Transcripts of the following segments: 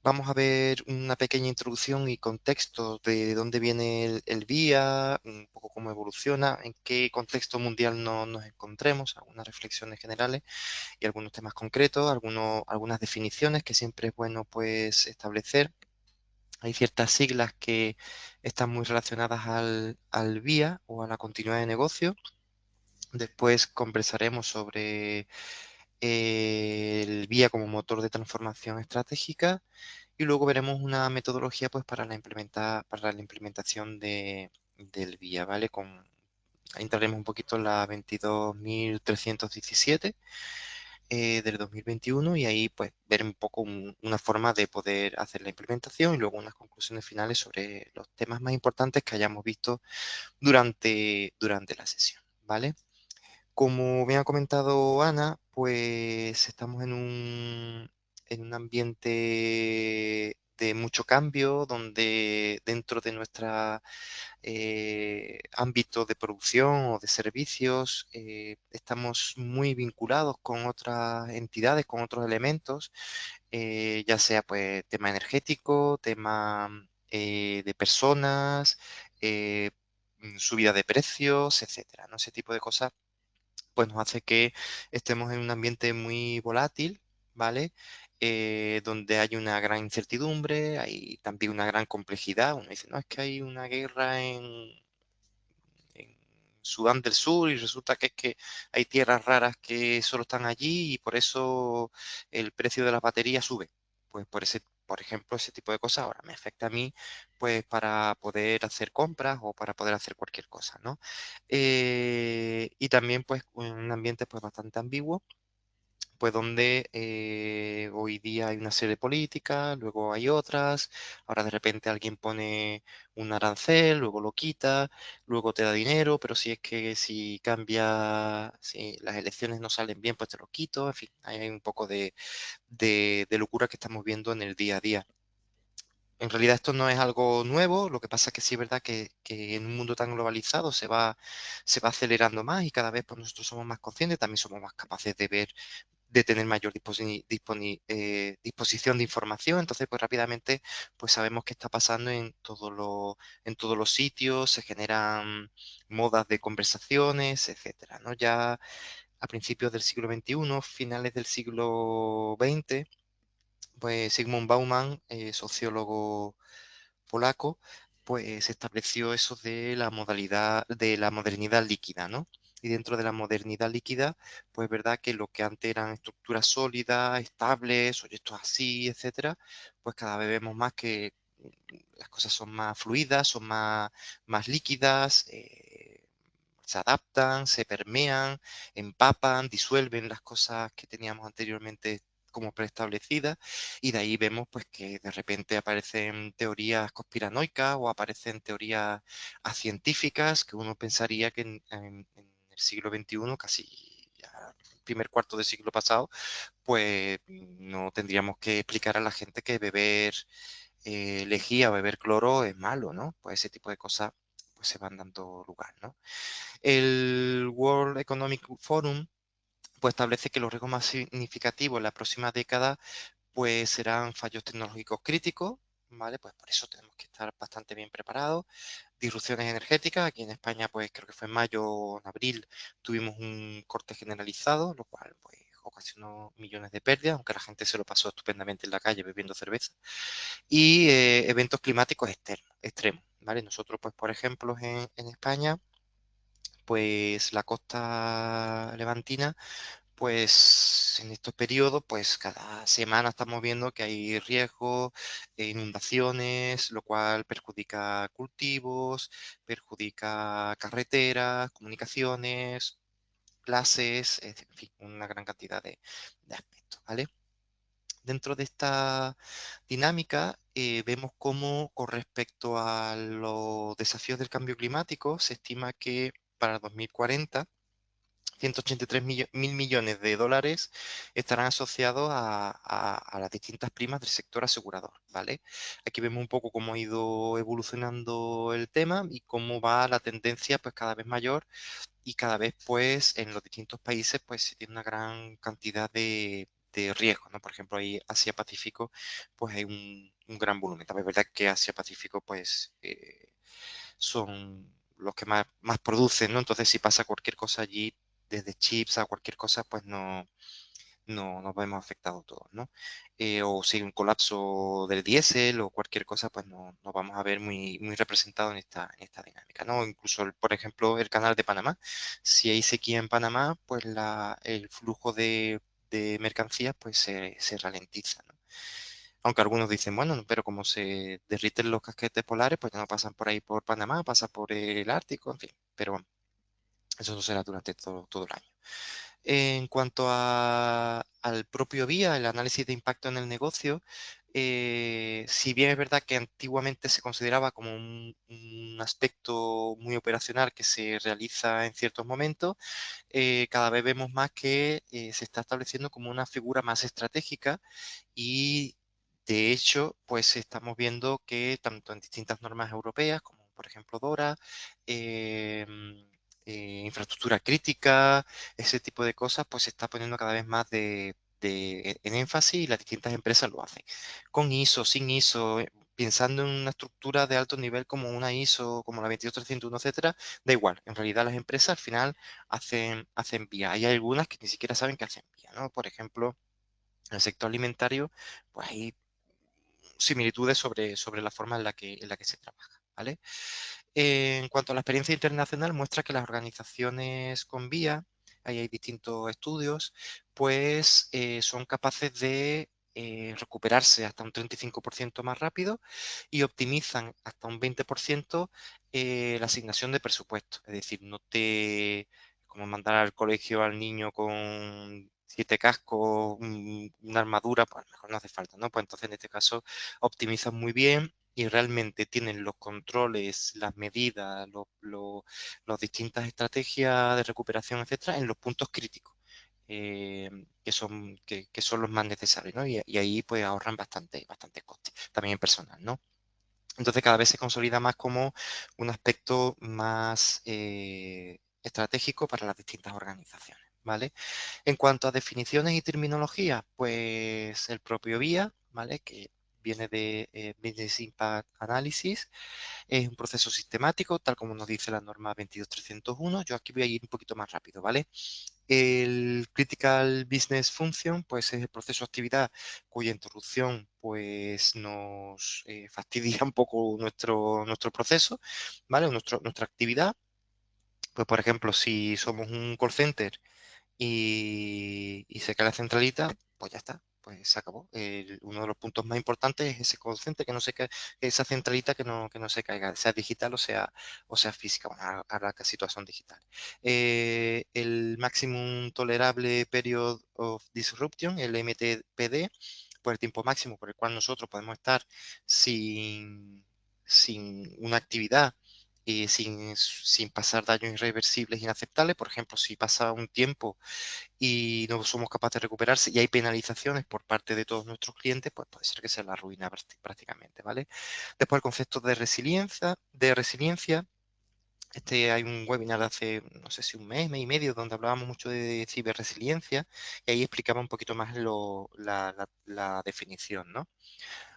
Vamos a ver una pequeña introducción y contexto de dónde viene el vía, un poco cómo evoluciona, en qué contexto mundial nos encontremos, algunas reflexiones generales y algunos temas concretos, algunas definiciones que siempre es bueno pues establecer. Hay ciertas siglas que están muy relacionadas al vía o a la continuidad de negocio. Después conversaremos sobre el vía como motor de transformación estratégica y luego veremos una metodología pues para la implementación del vía, ¿vale? Ahí entraremos un poquito en la 22.317 del 2021 y ahí pues ver un poco una forma de poder hacer la implementación y luego unas conclusiones finales sobre los temas más importantes que hayamos visto durante la sesión, ¿vale? Como bien ha comentado Ana, pues estamos en un ambiente de mucho cambio, donde dentro de nuestro ámbito de producción o de servicios estamos muy vinculados con otras entidades, con otros elementos, ya sea pues tema energético, tema de personas, subida de precios, etcétera, ¿no? Ese tipo de cosas pues nos hace que estemos en un ambiente muy volátil, ¿vale? Donde hay una gran incertidumbre, hay también una gran complejidad. Uno dice, no, es que hay una guerra en Sudán del Sur y resulta que es que hay tierras raras que solo están allí y por eso el precio de las baterías sube. Pues por ejemplo, ese tipo de cosas ahora me afecta a mí, pues para poder hacer compras o para poder hacer cualquier cosa, ¿no? Y también, pues, un ambiente pues bastante ambiguo pues donde hoy día hay una serie de políticas, luego hay otras, ahora de repente alguien pone un arancel, luego lo quita, luego te da dinero, pero si cambia, si las elecciones no salen bien, pues te lo quito, en fin, hay un poco de locura que estamos viendo en el día a día. En realidad esto no es algo nuevo, lo que pasa es que sí es verdad que en un mundo tan globalizado se va acelerando más y cada vez pues, nosotros somos más conscientes, también somos más capaces de tener mayor disposición de información. Entonces, pues rápidamente pues sabemos qué está pasando en todos los sitios, se generan modas de conversaciones, etcétera, ¿no? Ya a principios del siglo XXI, finales del siglo XX, pues Zygmunt Bauman, sociólogo polaco, pues estableció eso de la modalidad de la modernidad líquida, ¿no? Y dentro de la modernidad líquida, pues es verdad que lo que antes eran estructuras sólidas, estables, oye, esto es así, etcétera, pues cada vez vemos más que las cosas son más fluidas, más líquidas, se adaptan, se permean, empapan, disuelven las cosas que teníamos anteriormente como preestablecidas y de ahí vemos pues que de repente aparecen teorías conspiranoicas o aparecen teorías científicas que uno pensaría que en el siglo XXI, casi ya el primer cuarto del siglo pasado, pues no tendríamos que explicar a la gente que beber lejía o beber cloro es malo, ¿no? Pues ese tipo de cosas pues se van dando lugar, ¿no? El World Economic Forum pues establece que los riesgos más significativos en la próxima década pues serán fallos tecnológicos críticos, ¿vale? Pues por eso tenemos que estar bastante bien preparados. Disrupciones energéticas, aquí en España pues creo que fue en mayo o en abril tuvimos un corte generalizado, lo cual pues ocasionó millones de pérdidas, aunque la gente se lo pasó estupendamente en la calle bebiendo cerveza. Y eventos climáticos extremos, ¿vale? Nosotros pues por ejemplo en España pues la costa levantina pues en estos periodos, pues cada semana estamos viendo que hay riesgos, inundaciones, lo cual perjudica cultivos, perjudica carreteras, comunicaciones, clases, en fin, una gran cantidad de aspectos, ¿vale? Dentro de esta dinámica, vemos cómo con respecto a los desafíos del cambio climático, se estima que para 2040 183 mil millones de dólares estarán asociados a las distintas primas del sector asegurador, ¿vale? Aquí vemos un poco cómo ha ido evolucionando el tema y cómo va la tendencia pues cada vez mayor y cada vez pues en los distintos países pues se tiene una gran cantidad de riesgo, ¿no? Por ejemplo, ahí Asia-Pacífico, pues hay un gran volumen. También es verdad que Asia-Pacífico, pues, son los que más producen, ¿no? Entonces, si pasa cualquier cosa allí, desde chips a cualquier cosa, pues no nos vemos afectados todos, ¿no? O si hay un colapso del diésel o cualquier cosa, pues no nos vamos a ver muy representados en esta dinámica, ¿no? Incluso, por ejemplo, el canal de Panamá. Si hay sequía en Panamá, pues el flujo de mercancías pues se ralentiza, ¿no? Aunque algunos dicen, bueno, no, pero como se derriten los casquetes polares, pues ya no pasan por ahí por Panamá, pasan por el Ártico, en fin. Pero eso no será durante todo el año. En cuanto al propio vía, el análisis de impacto en el negocio, si bien es verdad que antiguamente se consideraba como un aspecto muy operacional que se realiza en ciertos momentos, cada vez vemos más que se está estableciendo como una figura más estratégica y de hecho, pues estamos viendo que tanto en distintas normas europeas, como por ejemplo DORA, infraestructura crítica, ese tipo de cosas, pues se está poniendo cada vez más en énfasis y las distintas empresas lo hacen. Con ISO, sin ISO, pensando en una estructura de alto nivel como una ISO, como la 22301, etcétera, da igual. En realidad las empresas al final hacen vía. Hay algunas que ni siquiera saben que hacen vía, ¿no? Por ejemplo, en el sector alimentario, pues hay similitudes sobre la forma en la que se trabaja, ¿vale? En cuanto a la experiencia internacional, muestra que las organizaciones con vía, ahí hay distintos estudios, pues son capaces de recuperarse hasta un 35% más rápido y optimizan hasta un 20% la asignación de presupuesto. Es decir, no te como mandar al colegio al niño con 7 cascos, una armadura, pues a lo mejor no hace falta, ¿no? Pues entonces en este caso optimizan muy bien y realmente tienen los controles, las medidas, las distintas estrategias de recuperación, etcétera, en los puntos críticos. Que son los más necesarios, ¿no? Y ahí pues ahorran bastante coste, también en personal, ¿no? Entonces cada vez se consolida más como un aspecto más estratégico para las distintas organizaciones, ¿vale? En cuanto a definiciones y terminología, pues el propio BIA, ¿vale? Que viene de Business Impact Analysis, es un proceso sistemático, tal como nos dice la norma 22301. Yo aquí voy a ir un poquito más rápido, ¿vale? El Critical Business Function, pues es el proceso de actividad cuya interrupción pues nos fastidia un poco nuestro proceso, ¿vale? Nuestra actividad. Pues por ejemplo, si somos un call center y se cae la centralita, pues ya está, pues se acabó. Uno de los puntos más importantes es ese call center, que no se caiga, esa centralita que no se caiga, sea digital o sea física, bueno, ahora casi todas son digitales. El Maximum Tolerable Period of Disruption, el MTPD, pues el tiempo máximo por el cual nosotros podemos estar sin, sin una actividad y sin pasar daños irreversibles inaceptables. Por ejemplo, si pasa un tiempo y no somos capaces de recuperarse y hay penalizaciones por parte de todos nuestros clientes, pues puede ser que sea la ruina prácticamente, ¿vale? Después el concepto de resiliencia. Hay un webinar de hace, no sé si un mes y medio, donde hablábamos mucho de ciberresiliencia y ahí explicaba un poquito más la definición, ¿no?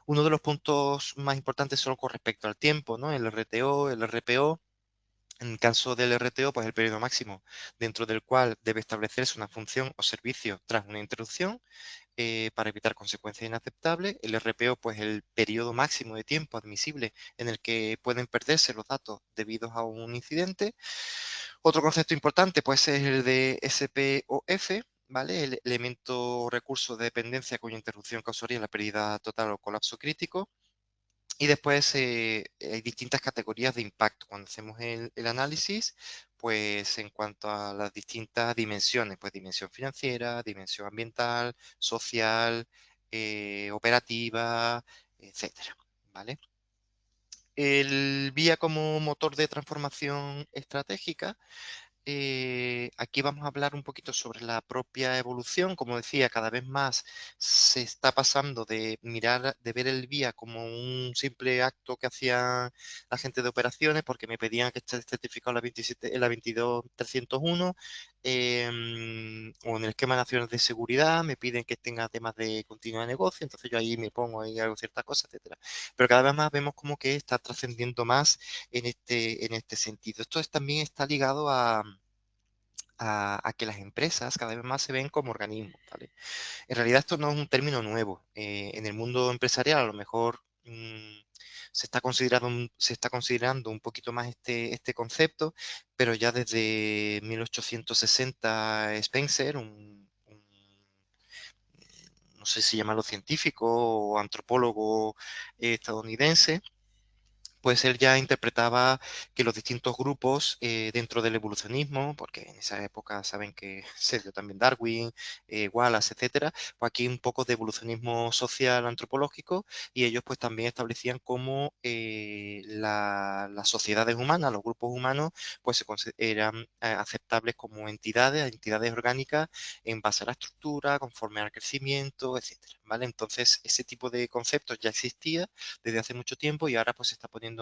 Uno de los puntos más importantes solo con respecto al tiempo, ¿no? El RTO, el RPO. En caso del RTO, pues el periodo máximo dentro del cual debe establecerse una función o servicio tras una interrupción para evitar consecuencias inaceptables. El RPO, pues el periodo máximo de tiempo admisible en el que pueden perderse los datos debido a un incidente. Otro concepto importante, pues es el de SPOF, ¿vale? El elemento o recurso de dependencia cuya interrupción causaría la pérdida total o colapso crítico. Y después hay distintas categorías de impacto. Cuando hacemos el análisis, pues en cuanto a las distintas dimensiones, pues dimensión financiera, dimensión ambiental, social, operativa, etcétera, ¿vale? El vía como motor de transformación estratégica, aquí vamos a hablar un poquito sobre la propia evolución. Como decía, cada vez más se está pasando de mirar, de ver el vía como un simple acto que hacían la gente de operaciones, porque me pedían que esté certificado en la 27, en la 22301, o en el esquema de acciones de seguridad, me piden que tenga temas de continuidad de negocio, entonces yo ahí me pongo ahí hago ciertas cosas, etcétera. Pero cada vez más vemos como que está trascendiendo más en este sentido. También está ligado a que las empresas cada vez más se ven como organismos, ¿vale? En realidad esto no es un término nuevo. En el mundo empresarial a lo mejor se está considerando un poquito más este concepto, pero ya desde 1860 Spencer, no sé si llamarlo científico o antropólogo estadounidense, pues él ya interpretaba que los distintos grupos dentro del evolucionismo, porque en esa época saben que se dio también Darwin, Wallace, etcétera, pues aquí un poco de evolucionismo social antropológico y ellos pues también establecían cómo las sociedades humanas, los grupos humanos, pues eran aceptables como entidades orgánicas en base a la estructura, conforme al crecimiento, etcétera, ¿vale? Entonces ese tipo de conceptos ya existía desde hace mucho tiempo y ahora pues se está poniendo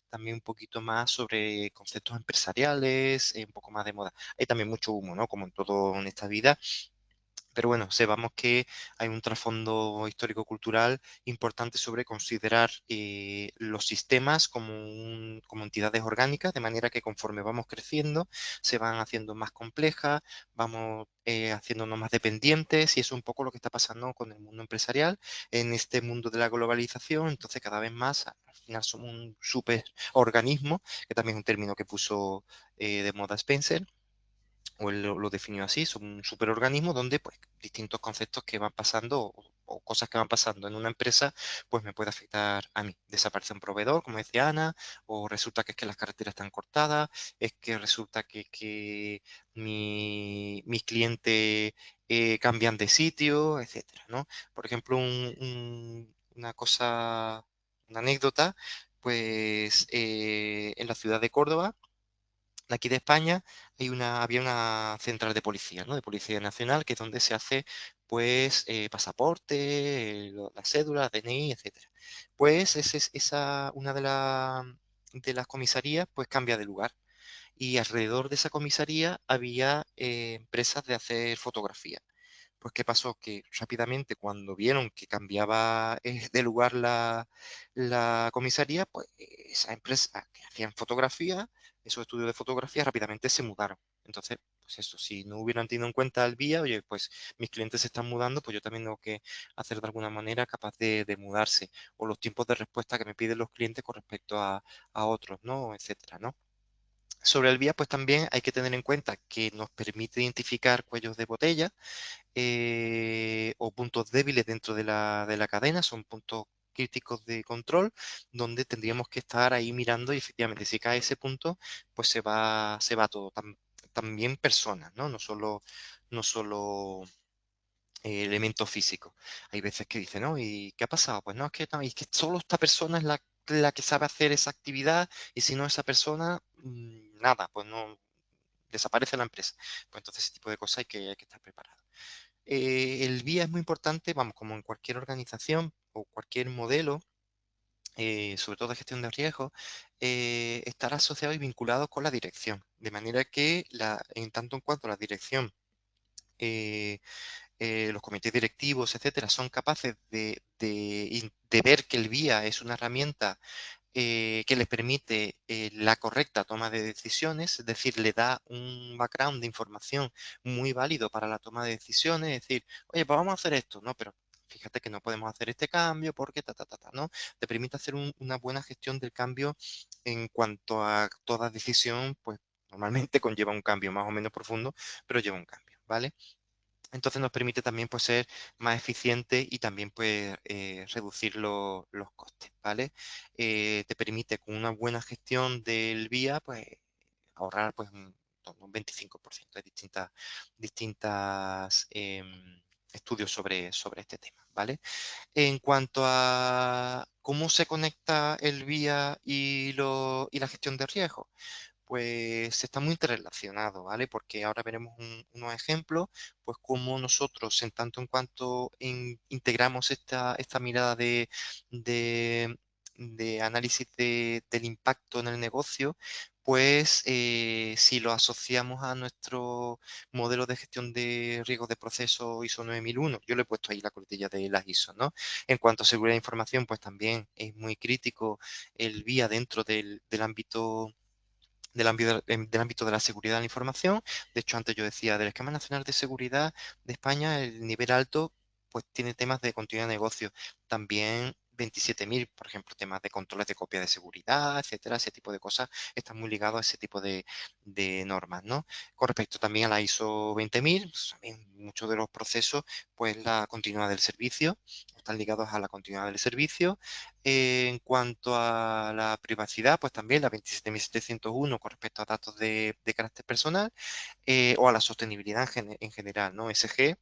también un poquito más sobre conceptos empresariales, un poco más de moda. Hay también mucho humo, ¿no? Como en todo en esta vida, pero bueno, sepamos que hay un trasfondo histórico-cultural importante sobre considerar los sistemas como, como entidades orgánicas, de manera que conforme vamos creciendo se van haciendo más complejas, vamos haciéndonos más dependientes y eso es un poco lo que está pasando con el mundo empresarial en este mundo de la globalización. Entonces cada vez más al final somos un superorganismo, que también es un término que puso de moda Spencer o él lo definió así, son un superorganismo donde pues distintos conceptos que van pasando o cosas que van pasando en una empresa, pues me puede afectar a mí. Desaparece un proveedor, como decía Ana, o resulta que es que las carreteras están cortadas, es que resulta que mis clientes cambian de sitio, etcétera, ¿no? Por ejemplo, una cosa, una anécdota, pues en la ciudad de Córdoba, de aquí de España, había una central de policía, ¿no? De Policía Nacional, que es donde se hace, pues, pasaporte, la cédula, DNI, etcétera. Pues una de las comisarías, pues cambia de lugar. Y alrededor de esa comisaría había empresas de hacer fotografía. Pues, ¿qué pasó? Que rápidamente cuando vieron que cambiaba de lugar la comisaría, pues esas empresas que hacían fotografía, esos estudios de fotografía, rápidamente se mudaron. Entonces, pues eso, si no hubieran tenido en cuenta el vía, oye, pues mis clientes se están mudando, pues yo también tengo que hacer de alguna manera capaz de mudarse. O los tiempos de respuesta que me piden los clientes con respecto a otros, ¿no? Etcétera, ¿no? Sobre el vía, pues también hay que tener en cuenta que nos permite identificar cuellos de botella o puntos débiles dentro de la cadena, son puntos críticos de control, donde tendríamos que estar ahí mirando y efectivamente si cae ese punto, pues se va todo, también personas, ¿no? No solo elementos físicos. Hay veces que dicen, ¿no? ¿Y qué ha pasado? Pues no, es que, no, es que solo esta persona es la que sabe hacer esa actividad y si no esa persona, nada, pues no desaparece la empresa. Pues entonces ese tipo de cosas hay que estar preparado. El vía es muy importante, vamos, como en cualquier organización o cualquier modelo, sobre todo de gestión de riesgos, estar asociado y vinculado con la dirección. De manera que, en tanto en cuanto la dirección, eh, los comités directivos, etcétera, son capaces de ver que el vía es una herramienta que les permite la correcta toma de decisiones, es decir, le da un background de información muy válido para la toma de decisiones, es decir, oye, pues vamos a hacer esto, ¿no? Pero fíjate que no podemos hacer este cambio porque ¿no? Te permite hacer una buena gestión del cambio en cuanto a toda decisión, pues normalmente conlleva un cambio más o menos profundo, pero lleva un cambio, ¿vale? Entonces nos permite también pues, ser más eficiente y también pues, reducir los costes, ¿vale? Te permite con una buena gestión del vía pues, ahorrar pues, un, torno a un 25%. Hay distintas estudios sobre este tema, ¿vale? En cuanto a cómo se conecta el vía y la gestión de riesgos, pues está muy interrelacionado, ¿vale? Porque ahora veremos unos ejemplos, pues cómo nosotros, en tanto en cuanto integramos esta mirada de, de análisis del impacto en el negocio, pues si lo asociamos a nuestro modelo de gestión de riesgos de proceso ISO 9001, yo le he puesto ahí la coletilla de las ISO, ¿no? En cuanto a seguridad de información, pues también es muy crítico el VIA dentro del ámbito de la seguridad de la información. De hecho, antes yo decía, del esquema nacional de seguridad de España, el nivel alto, pues tiene temas de continuidad de negocio. También 27.000, por ejemplo, temas de controles de copia de seguridad, etcétera, ese tipo de cosas están muy ligados a ese tipo de normas, ¿no? Con respecto también a la ISO 20000, pues, también muchos de los procesos, pues la continuidad del servicio, están ligados a la continuidad del servicio. En cuanto a la privacidad, pues también la 27701 con respecto a datos de carácter personal, o a la sostenibilidad en general, ¿no? SG,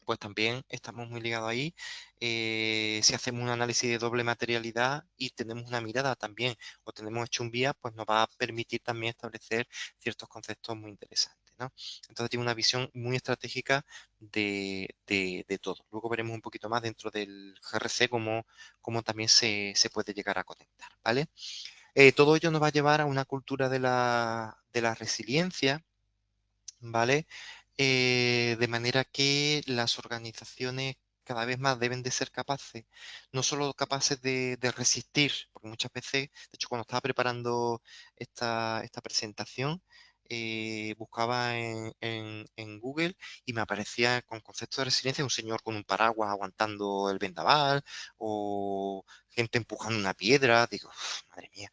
pues también estamos muy ligados ahí. Si hacemos un análisis de doble materialidad y tenemos una mirada también, o tenemos hecho un vía, pues nos va a permitir también establecer ciertos conceptos muy interesantes, ¿no? Entonces tiene una visión muy estratégica de todo. Luego veremos un poquito más dentro del GRC cómo también se puede llegar a conectar, ¿vale? Todo ello nos va a llevar a una cultura de la resiliencia, ¿vale? De manera que las organizaciones cada vez más deben de ser capaces, no solo capaces de resistir, porque muchas veces, de hecho, cuando estaba preparando esta presentación, buscaba en Google y me aparecía con conceptos de resiliencia un señor con un paraguas aguantando el vendaval o gente empujando una piedra. Digo, "Uf, madre mía".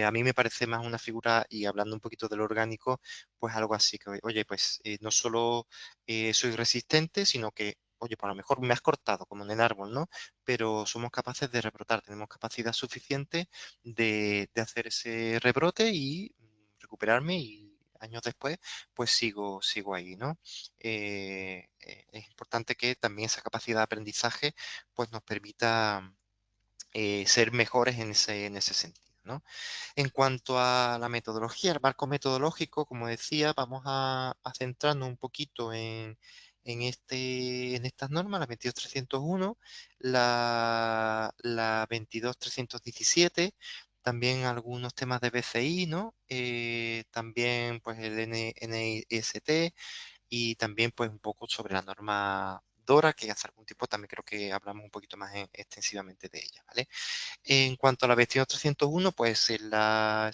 A mí me parece más una figura, y hablando un poquito de lo orgánico, pues algo así que, oye, pues no solo soy resistente, sino que, oye, pues a lo mejor me has cortado como en el árbol, ¿no? Pero somos capaces de rebrotar, tenemos capacidad suficiente de hacer ese rebrote y recuperarme, y años después, pues sigo ahí, ¿no? Es importante que también esa capacidad de aprendizaje, pues nos permita ser mejores en ese sentido, ¿no? En cuanto a la metodología, el marco metodológico, como decía, vamos a centrarnos un poquito en estas normas, la 22301, la 22317, también algunos temas de BCI, ¿no? También pues el NIST, y también pues un poco sobre la norma DORA, que hace algún tiempo también creo que hablamos un poquito más extensivamente de ella, ¿vale? En cuanto a la 22301, pues el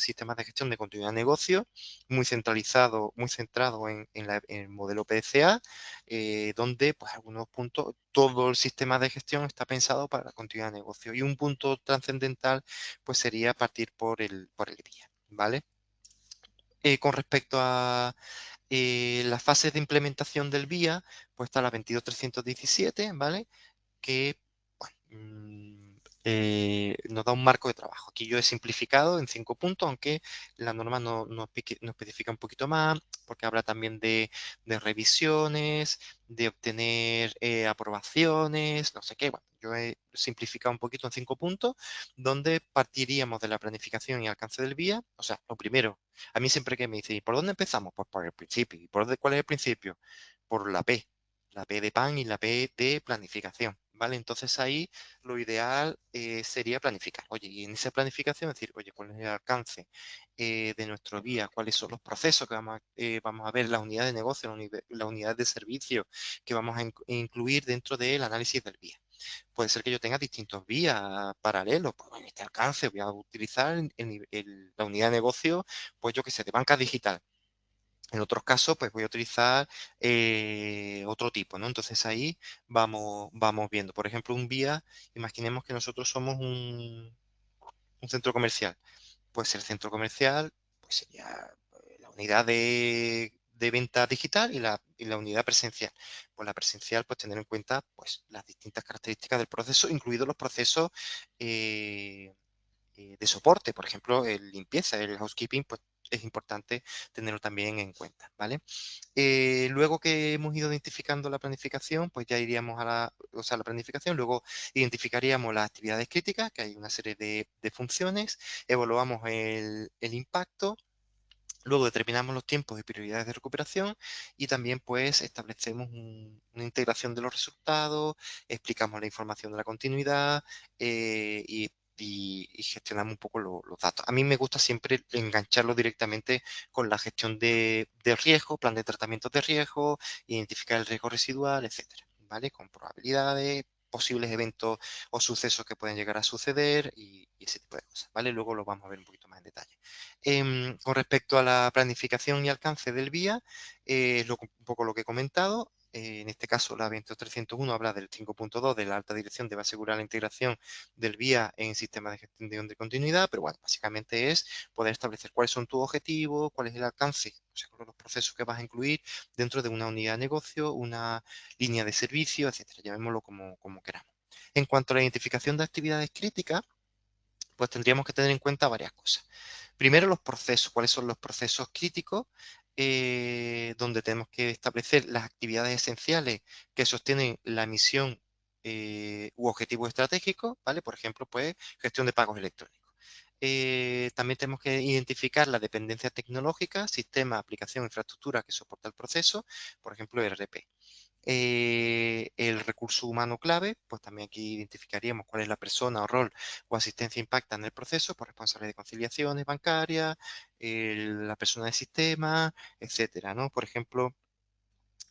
sistema de gestión de continuidad de negocio, muy centralizado, muy centrado en el modelo PDCA, donde pues algunos puntos, todo el sistema de gestión está pensado para la continuidad de negocio. Y un punto trascendental pues sería partir por el guía, ¿vale? Con respecto a las fases de implementación del VIA, pues está la 22317, ¿vale? Que bueno, nos da un marco de trabajo. Aquí yo he simplificado en 5 puntos, aunque la norma no especifica un poquito más, porque habla también de revisiones, de obtener aprobaciones, no sé qué. Bueno, yo he simplificado un poquito en 5 puntos, donde partiríamos de la planificación y alcance del vía. O sea, lo primero, a mí siempre que me dicen, ¿y por dónde empezamos? Pues por el principio. ¿Y cuál es el principio? Por la P. La P de pan y la P de planificación, ¿vale? Entonces ahí lo ideal sería planificar. Oye, y en esa planificación decir, oye, ¿cuál es el alcance de nuestro guía? ¿Cuáles son los procesos que vamos a ver, las unidades de negocio, las unidades de servicio que vamos a incluir dentro del análisis del guía? Puede ser que yo tenga distintos vías paralelos. Pues en este alcance voy a utilizar la unidad de negocio, pues yo que sé, de banca digital. En otros casos, pues voy a utilizar otro tipo, ¿no? Entonces ahí vamos viendo. Por ejemplo, un vía, imaginemos que nosotros somos un centro comercial. Pues el centro comercial, pues sería la unidad de venta digital y la unidad presencial. Pues la presencial, pues tener en cuenta pues las distintas características del proceso, incluidos los procesos eh, de soporte, por ejemplo, el limpieza, el housekeeping, pues es importante tenerlo también en cuenta, ¿vale? Luego que hemos ido identificando la planificación, pues ya iríamos a la planificación, luego identificaríamos las actividades críticas, que hay una serie de funciones, evaluamos el impacto, Luego determinamos los tiempos y prioridades de recuperación y también pues establecemos una integración de los resultados, explicamos la información de la continuidad y gestionamos un poco los datos. A mí me gusta siempre engancharlo directamente con la gestión de riesgo, plan de tratamiento de riesgo, identificar el riesgo residual, etcétera, ¿vale? Con probabilidades, posibles eventos o sucesos que pueden llegar a suceder y ese tipo de cosas, ¿vale? Luego lo vamos a ver un poquito más en detalle. Con respecto a la planificación y alcance del vía, un poco lo que he comentado. En este caso, la 22301 habla del 5.2 de la alta dirección, debe asegurar la integración del vía en sistemas de gestión de continuidad, pero bueno, básicamente es poder establecer cuáles son tus objetivos, cuál es el alcance, o sea, los procesos que vas a incluir dentro de una unidad de negocio, una línea de servicio, etcétera, llamémoslo como queramos. En cuanto a la identificación de actividades críticas, pues tendríamos que tener en cuenta varias cosas. Primero, los procesos. ¿Cuáles son los procesos críticos? Donde tenemos que establecer las actividades esenciales que sostienen la misión u objetivos estratégicos, ¿vale? Por ejemplo, pues gestión de pagos electrónicos. También tenemos que identificar la dependencia tecnológica, sistema, aplicación, infraestructura que soporta el proceso, por ejemplo, ERP. El recurso humano clave, pues también aquí identificaríamos cuál es la persona o rol o asistencia impacta en el proceso, por responsable de conciliaciones bancarias, la persona de sistema, etcétera, ¿no? Por ejemplo,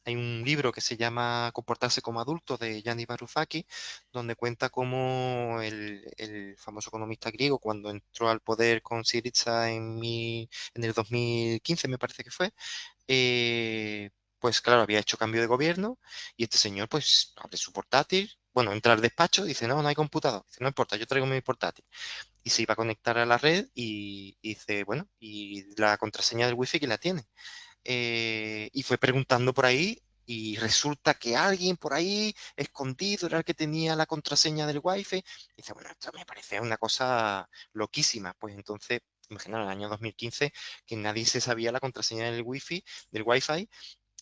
hay un libro que se llama Comportarse como adulto de Gianni Varoufakis, donde cuenta cómo el famoso economista griego, cuando entró al poder con Syriza en el 2015, me parece que fue, pues claro, había hecho cambio de gobierno y este señor pues abre su portátil, bueno, entra al despacho, dice, no, no hay computador, dice, no importa, yo traigo mi portátil. Y se iba a conectar a la red y dice, bueno, y la contraseña del wifi que la tiene. Y fue preguntando por ahí y resulta que alguien por ahí escondido era el que tenía la contraseña del wifi. Y dice, bueno, esto me parece una cosa loquísima. Pues entonces, imaginaos, en el año 2015, que nadie se sabía la contraseña del wifi,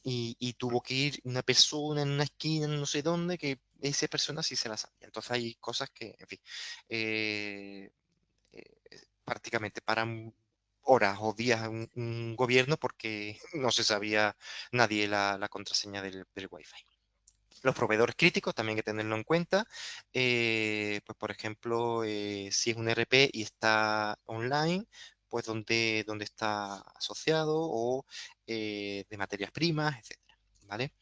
y tuvo que ir una persona en una esquina, en no sé dónde, que esa persona sí se la sabía. Entonces hay cosas que, en fin, eh, prácticamente paran horas o días un gobierno porque no se sabía nadie la contraseña del Wi-Fi. Los proveedores críticos también hay que tenerlo en cuenta. Pues por ejemplo, si es un ERP y está online, pues dónde está asociado o de materias primas, etcétera, ¿vale?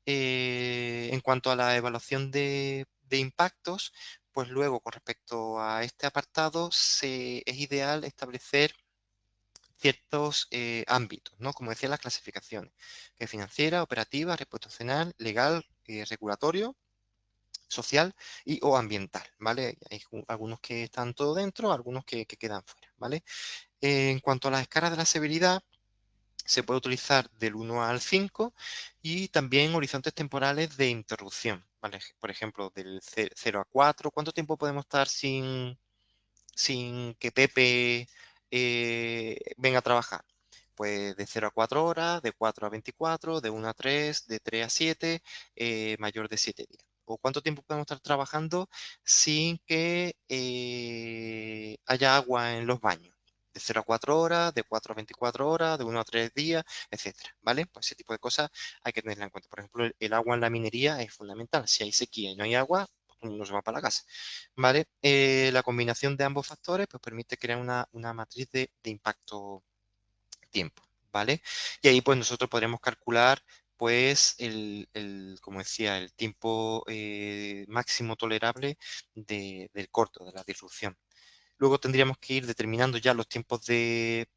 En cuanto a la evaluación de impactos, pues luego con respecto a este apartado es ideal establecer ciertos ámbitos, ¿no? Como decía, las clasificaciones, que es financiera, operativa, reputacional, legal, regulatorio, social y o ambiental, ¿vale? Hay algunos que están todo dentro, algunos que quedan fuera, ¿vale? En cuanto a las escalas de la severidad, se puede utilizar del 1 al 5 y también horizontes temporales de interrupción, ¿vale? Por ejemplo, del 0 a 4, ¿cuánto tiempo podemos estar sin que Pepe venga a trabajar? Pues de 0 a 4 horas, de 4 a 24, de 1 a 3, de 3 a 7, mayor de 7 días. ¿O cuánto tiempo podemos estar trabajando sin que haya agua en los baños? De 0 a 4 horas, de 4 a 24 horas, de 1 a 3 días, etcétera, ¿vale? Pues ese tipo de cosas hay que tenerla en cuenta. Por ejemplo, el agua en la minería es fundamental. Si hay sequía y no hay agua, pues uno se va para la casa. ¿Vale? La combinación de ambos factores pues, permite crear una matriz de impacto tiempo, ¿vale? Y ahí pues nosotros podremos calcular pues como decía, el tiempo máximo tolerable del corto, de la disrupción. Luego tendríamos que ir determinando ya los tiempos y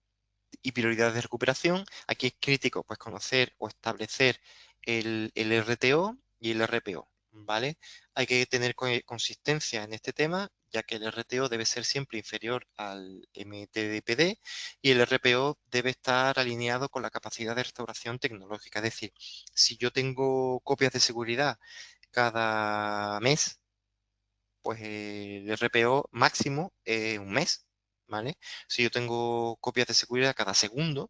prioridades de recuperación. Aquí es crítico pues conocer o establecer el RTO y el RPO, ¿vale? Hay que tener consistencia en este tema, ya que el RTO debe ser siempre inferior al MTDPD y el RPO debe estar alineado con la capacidad de restauración tecnológica. Es decir, si yo tengo copias de seguridad cada mes, pues el RPO máximo es un mes, ¿vale? Si yo tengo copias de seguridad cada segundo,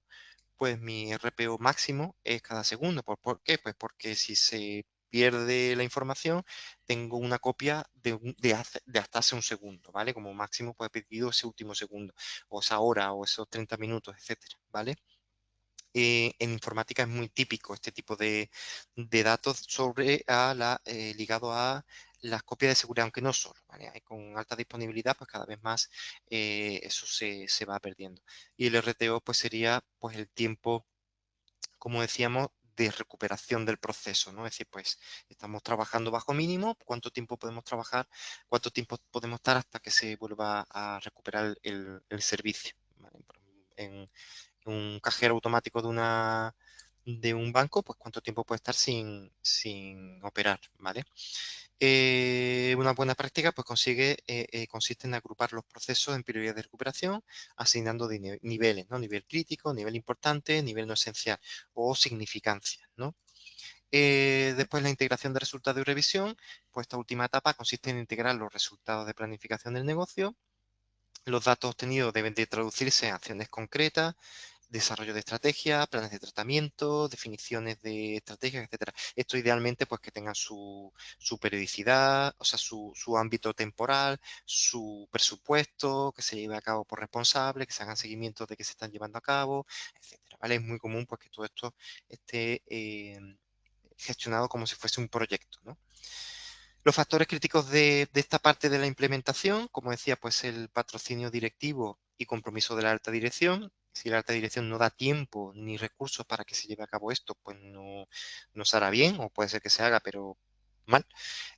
pues mi RPO máximo es cada segundo. ¿Por qué? Pues porque si se pierde la información, tengo una copia de hasta hace un segundo, ¿vale? Como máximo, pues he pedido ese último segundo, o esa hora, o esos 30 minutos, etcétera, ¿vale? en informática es muy típico este tipo de datos ligado a las copias de seguridad, aunque no solo, ¿vale? Con alta disponibilidad, pues cada vez más eso se va perdiendo. Y el RTO, pues sería pues el tiempo, como decíamos, de recuperación del proceso, ¿no? Es decir, pues estamos trabajando bajo mínimo, ¿cuánto tiempo podemos trabajar? ¿Cuánto tiempo podemos estar hasta que se vuelva a recuperar el servicio? ¿Vale? En un cajero automático de un banco, pues cuánto tiempo puede estar sin operar, ¿vale? Una buena práctica pues consiste en agrupar los procesos en prioridades de recuperación, asignando niveles, ¿no? Nivel crítico, nivel importante, nivel no esencial o significancia, ¿no? Después la integración de resultados y revisión, pues esta última etapa consiste en integrar los resultados de planificación del negocio. Los datos obtenidos deben de traducirse en acciones concretas, desarrollo de estrategias, planes de tratamiento, definiciones de estrategias, etcétera. Esto idealmente pues que tengan su periodicidad, o sea, su ámbito temporal, su presupuesto, que se lleve a cabo por responsable, que se hagan seguimientos de que se están llevando a cabo, etcétera. ¿Vale? Es muy común pues que todo esto esté gestionado como si fuese un proyecto, ¿no? Los factores críticos de esta parte de la implementación, como decía, pues el patrocinio directivo y compromiso de la alta dirección. Si la alta dirección no da tiempo ni recursos para que se lleve a cabo esto, pues no se hará bien, o puede ser que se haga, pero mal.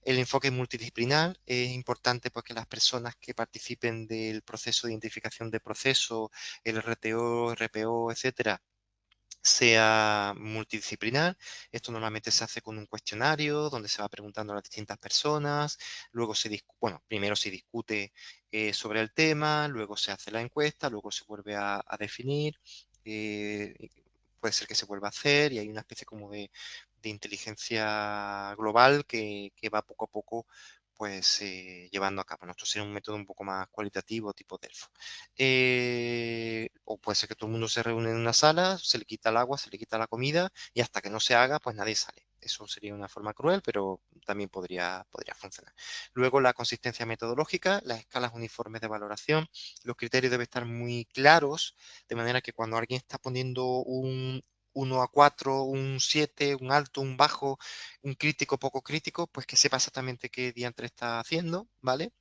El enfoque multidisciplinar es importante porque las personas que participen del proceso de identificación de procesos, el RTO, RPO, etcétera, sea multidisciplinar. Esto normalmente se hace con un cuestionario donde se va preguntando a las distintas personas, luego bueno, primero se discute sobre el tema, luego se hace la encuesta, luego se vuelve a definir, eh, puede ser que se vuelva a hacer y hay una especie como de inteligencia global que va poco a poco pues llevando a cabo, ¿no? Esto sería un método un poco más cualitativo, tipo Delfo. O puede ser que todo el mundo se reúne en una sala, se le quita el agua, se le quita la comida y hasta que no se haga, pues nadie sale. Eso sería una forma cruel, pero también podría funcionar. Luego, la consistencia metodológica, las escalas uniformes de valoración, los criterios deben estar muy claros, de manera que cuando alguien está poniendo un 1 a 4, un 7, un alto, un bajo, un crítico, poco crítico, pues que sepa exactamente qué diantre está haciendo, ¿vale?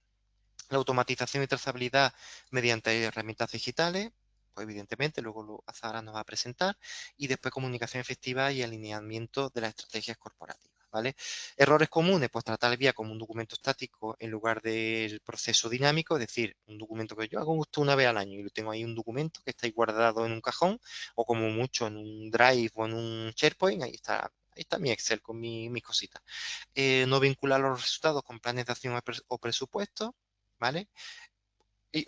La automatización y trazabilidad mediante herramientas digitales, pues evidentemente, luego Azahara nos va a presentar, y después comunicación efectiva y alineamiento de las estrategias corporativas. ¿Vale? Errores comunes, pues tratar el vía como un documento estático en lugar del proceso dinámico, es decir, un documento que yo hago esto una vez al año y lo tengo ahí un documento que está ahí guardado en un cajón o como mucho en un Drive o en un SharePoint, ahí está mi Excel con mis cositas. No vincular los resultados con planes de acción o presupuestos, ¿vale?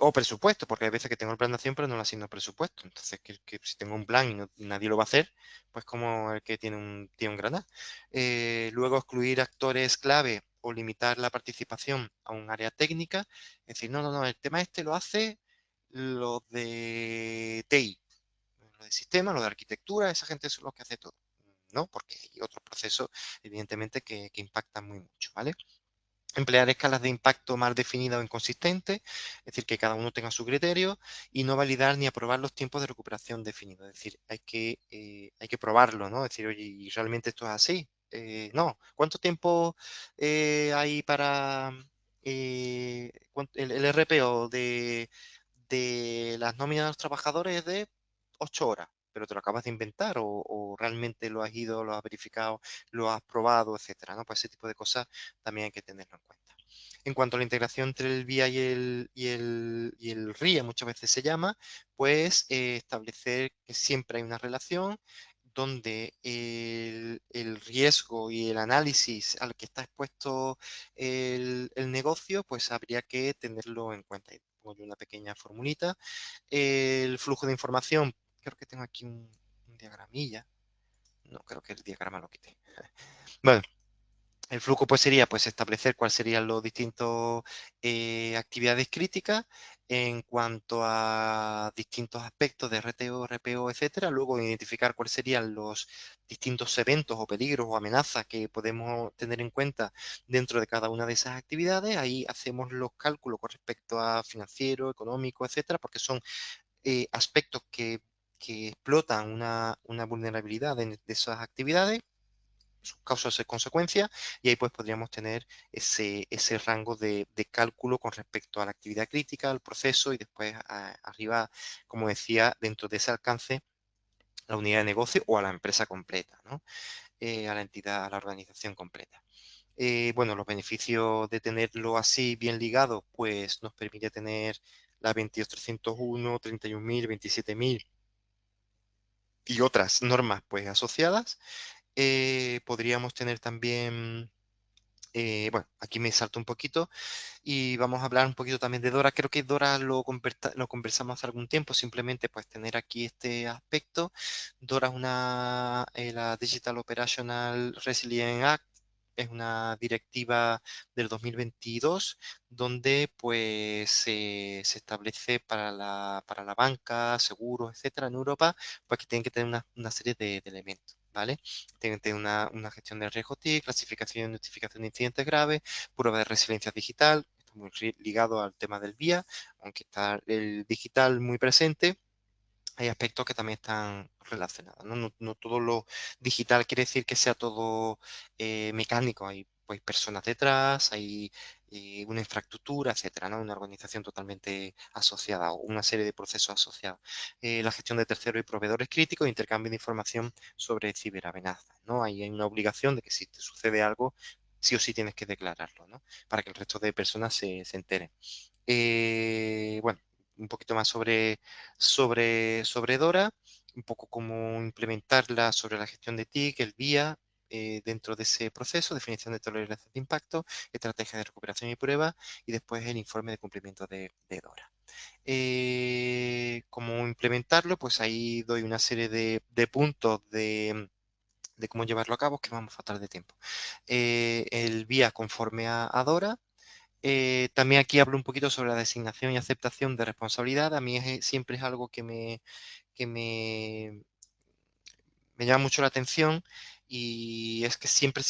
O presupuesto, porque hay veces que tengo el plan de acción, pero no le asigno presupuesto. Entonces, que si tengo un plan y nadie lo va a hacer, pues como el que tiene un granada. Luego, excluir actores clave o limitar la participación a un área técnica. Es decir, no, el tema este lo hace los de TI, lo de sistema, lo de arquitectura, esa gente son los que hace todo. No, porque hay otros procesos, evidentemente, que impactan muy mucho, ¿vale? Emplear escalas de impacto mal definidas o inconsistentes, es decir, que cada uno tenga su criterio, y no validar ni aprobar los tiempos de recuperación definidos. Es decir, hay que probarlo, ¿no? Es decir, oye, ¿y realmente esto es así? No. ¿Cuánto tiempo hay para el RPO de las nóminas de los trabajadores es de 8 horas? Pero te lo acabas de inventar o realmente lo has ido, lo has verificado, lo has probado, etcétera, ¿no? Pues ese tipo de cosas también hay que tenerlo en cuenta. En cuanto a la integración entre el BI y el RIA, muchas veces se llama, pues establecer que siempre hay una relación donde el riesgo y el análisis al que está expuesto el negocio, pues habría que tenerlo en cuenta. Y pongo yo una pequeña formulita. El flujo de información, creo que tengo aquí un diagramilla. No, creo que el diagrama lo quité. Bueno, el flujo pues sería pues establecer cuáles serían los distintos actividades críticas en cuanto a distintos aspectos de RTO, RPO, etcétera. Luego identificar cuáles serían los distintos eventos o peligros o amenazas que podemos tener en cuenta dentro de cada una de esas actividades. Ahí hacemos los cálculos con respecto a financiero, económico, etcétera, porque son aspectos que que explotan una vulnerabilidad de esas actividades, sus causas y consecuencias, y ahí pues podríamos tener ese rango de cálculo con respecto a la actividad crítica, al proceso, y después arriba, como decía, dentro de ese alcance, la unidad de negocio o a la empresa completa, ¿no? A la entidad, a la organización completa. Bueno, los beneficios de tenerlo así bien ligado, pues nos permite tener la 22301, 31000, 27000 y otras normas pues asociadas. Podríamos tener también, bueno, aquí me salto un poquito y vamos a hablar un poquito también de Dora. Creo que Dora lo conversamos hace algún tiempo, simplemente pues tener aquí este aspecto. Dora es la Digital Operational Resilience Act, es una directiva del 2022 donde pues se establece para la banca, seguros, etcétera, en Europa, pues que tienen que tener una serie de elementos, ¿vale? Tienen que tener una gestión de riesgo TIC, clasificación y notificación de incidentes graves, prueba de resiliencia digital, está muy ligado al tema del VIA, aunque está el digital muy presente. Hay aspectos que también están relacionados, ¿no? No todo lo digital quiere decir que sea todo mecánico. Hay pues personas detrás, hay una infraestructura, etcétera, ¿no? Una organización totalmente asociada o una serie de procesos asociados. La gestión de terceros y proveedores críticos, intercambio de información sobre ciberamenazas, ¿no? Ahí hay una obligación de que si te sucede algo, sí o sí tienes que declararlo, ¿no? Para que el resto de personas se enteren. Bueno, un poquito más sobre Dora, un poco cómo implementarla sobre la gestión de TIC, el VIA, dentro de ese proceso, definición de tolerancia de impacto, estrategia de recuperación y prueba, y después el informe de cumplimiento de Dora. ¿Cómo implementarlo? Pues ahí doy una serie de puntos de cómo llevarlo a cabo, que vamos fatal de tiempo. El VIA conforme a Dora. También aquí hablo un poquito sobre la designación y aceptación de responsabilidad. A mí siempre es algo que me llama mucho la atención, y es que siempre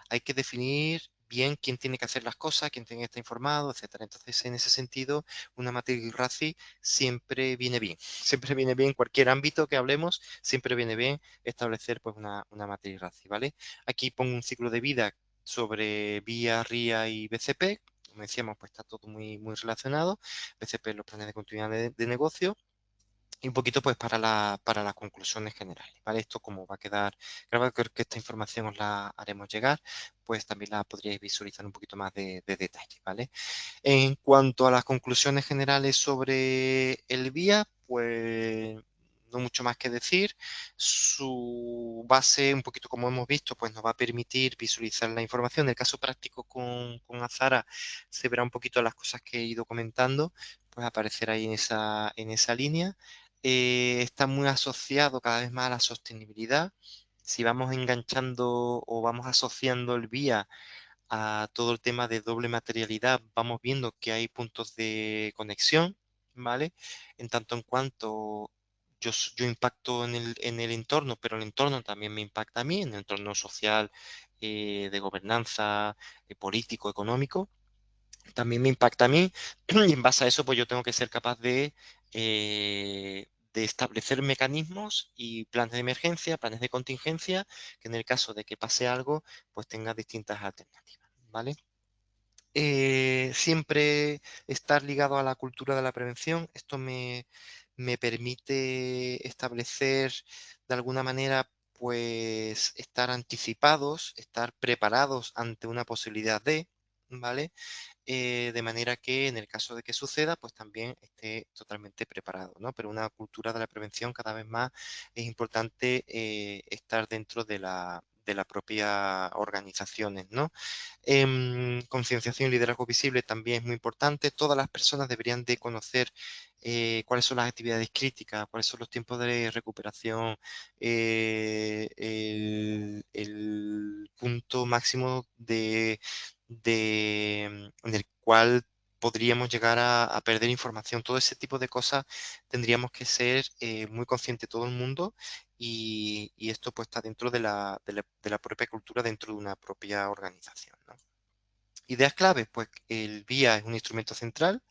hay que definir bien quién tiene que hacer las cosas, quién tiene que estar informado, etcétera. Entonces, en ese sentido, una matriz RACI siempre viene bien. Siempre viene bien, en cualquier ámbito que hablemos, siempre viene bien establecer pues una matriz RACI, ¿vale? Aquí pongo un ciclo de vida sobre VIA, RIA y BCP. Como decíamos, pues está todo muy relacionado. BCP, los planes de continuidad de negocio, y un poquito pues para las conclusiones generales, ¿vale? Esto como va a quedar grabado, creo que esta información os la haremos llegar, pues también la podríais visualizar un poquito más de detalle, ¿vale? En cuanto a las conclusiones generales sobre el VIA, pues no mucho más que decir. Su base, un poquito como hemos visto, pues nos va a permitir visualizar la información. En el caso práctico con Azara se verá un poquito las cosas que he ido comentando, pues aparecerá ahí en esa línea. Está muy asociado cada vez más a la sostenibilidad. Si vamos enganchando o vamos asociando el VIA a todo el tema de doble materialidad, vamos viendo que hay puntos de conexión, ¿vale? En tanto en cuanto yo impacto en el entorno, pero el entorno también me impacta a mí, en el entorno social, de gobernanza, político, económico, también me impacta a mí, y en base a eso, pues yo tengo que ser capaz de establecer mecanismos y planes de emergencia, planes de contingencia, que en el caso de que pase algo, pues tenga distintas alternativas, ¿vale? Siempre estar ligado a la cultura de la prevención. Esto me permite establecer de alguna manera, pues, estar anticipados, estar preparados ante una posibilidad ¿vale? De manera que en el caso de que suceda, pues también esté totalmente preparado, ¿no? Pero una cultura de la prevención cada vez más es importante, estar dentro de la propia organizaciones, ¿no? Concienciación y liderazgo visible también es muy importante. Todas las personas deberían de conocer cuáles son las actividades críticas, cuáles son los tiempos de recuperación, el punto máximo en el cual podríamos llegar a perder información. Todo ese tipo de cosas tendríamos que ser muy conscientes todo el mundo, y esto pues está dentro de la propia cultura, dentro de una propia organización, ¿no? Ideas claves, pues el VIA es un instrumento central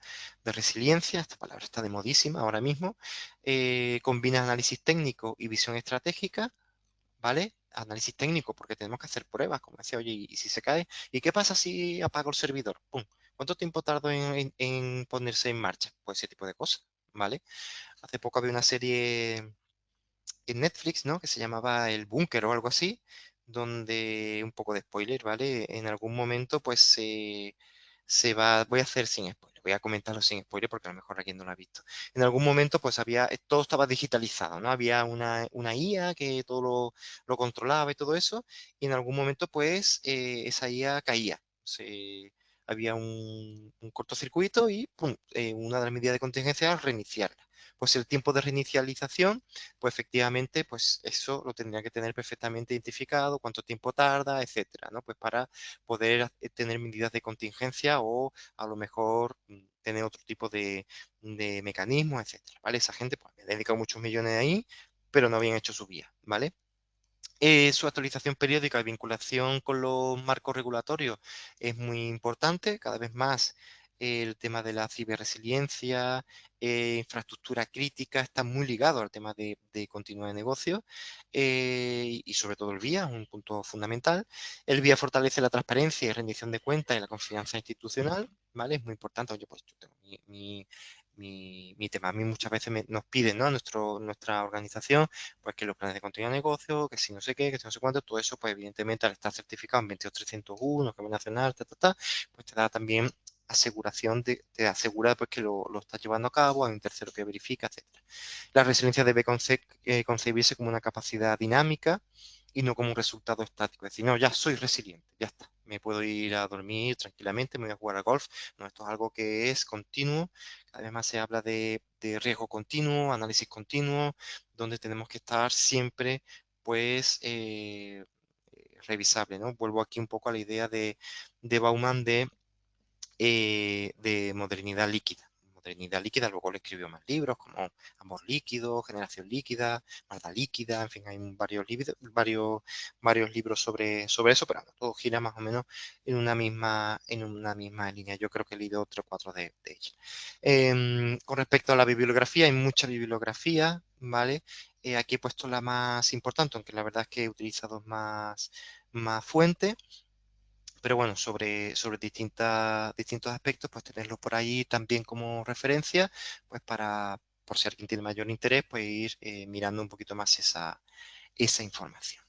de resiliencia, esta palabra está de modísima ahora mismo, combina análisis técnico y visión estratégica, ¿vale? Análisis técnico porque tenemos que hacer pruebas, como decía, oye, ¿y si se cae? ¿Y qué pasa si apago el servidor? ¡Pum! ¿Cuánto tiempo tardo en ponerse en marcha? Pues ese tipo de cosas, ¿vale? Hace poco había una serie en Netflix, ¿no? Que se llamaba El Búnker o algo así, donde, un poco de spoiler, ¿vale? En algún momento, pues se va, voy a hacer sin spoiler, voy a comentarlo sin spoiler porque a lo mejor alguien no lo ha visto. En algún momento, pues había, todo estaba digitalizado, ¿no? Había una IA que todo lo controlaba y todo eso, y en algún momento, pues, esa IA caía. Había un cortocircuito y, ¡pum! Una de las medidas de contingencia era reiniciarla. Pues el tiempo de reinicialización pues efectivamente, pues eso lo tendría que tener perfectamente identificado, cuánto tiempo tarda, etcétera, ¿no? Pues para poder tener medidas de contingencia o a lo mejor tener otro tipo de mecanismos, etcétera, ¿vale? Esa gente pues, me ha dedicado muchos millones ahí, pero no habían hecho su guía, ¿vale? Su actualización periódica y vinculación con los marcos regulatorios es muy importante, cada vez más el tema de la ciberresiliencia, infraestructura crítica, está muy ligado al tema de continuidad de negocio y sobre todo el VIA, es un punto fundamental. El VIA fortalece la transparencia y rendición de cuentas y la confianza institucional, ¿vale? Es muy importante, oye, pues yo tengo mi tema. A mí muchas veces nos piden, ¿no? Nuestra organización pues que los planes de continuidad de negocio, que si no sé qué, que si no sé cuánto, todo eso, pues evidentemente al estar certificado en 22301, que nacional, pues te da también aseguración, te asegura pues que lo estás llevando a cabo, hay un tercero que verifica, etcétera. La resiliencia debe concebirse como una capacidad dinámica y no como un resultado estático. Es decir, no, ya soy resiliente, ya está. Me puedo ir a dormir tranquilamente, me voy a jugar al golf. No, esto es algo que es continuo. Cada vez más se habla de riesgo continuo, análisis continuo, donde tenemos que estar siempre, pues, revisable, ¿no? Vuelvo aquí un poco a la idea de Bauman de modernidad líquida. Modernidad líquida, luego le escribió más libros como Amor líquido, Generación líquida, Maldad líquida, en fin, hay varios libros sobre eso, pero todo gira más o menos en una misma línea. Yo creo que he leído 3 o 4 de ellas. Con respecto a la bibliografía, hay mucha bibliografía, ¿vale? Aquí he puesto la más importante, aunque la verdad es que he utilizado más fuentes. Pero bueno, sobre distintos aspectos, pues tenerlos por ahí también como referencia, pues por si alguien tiene mayor interés, pues ir mirando un poquito más esa información.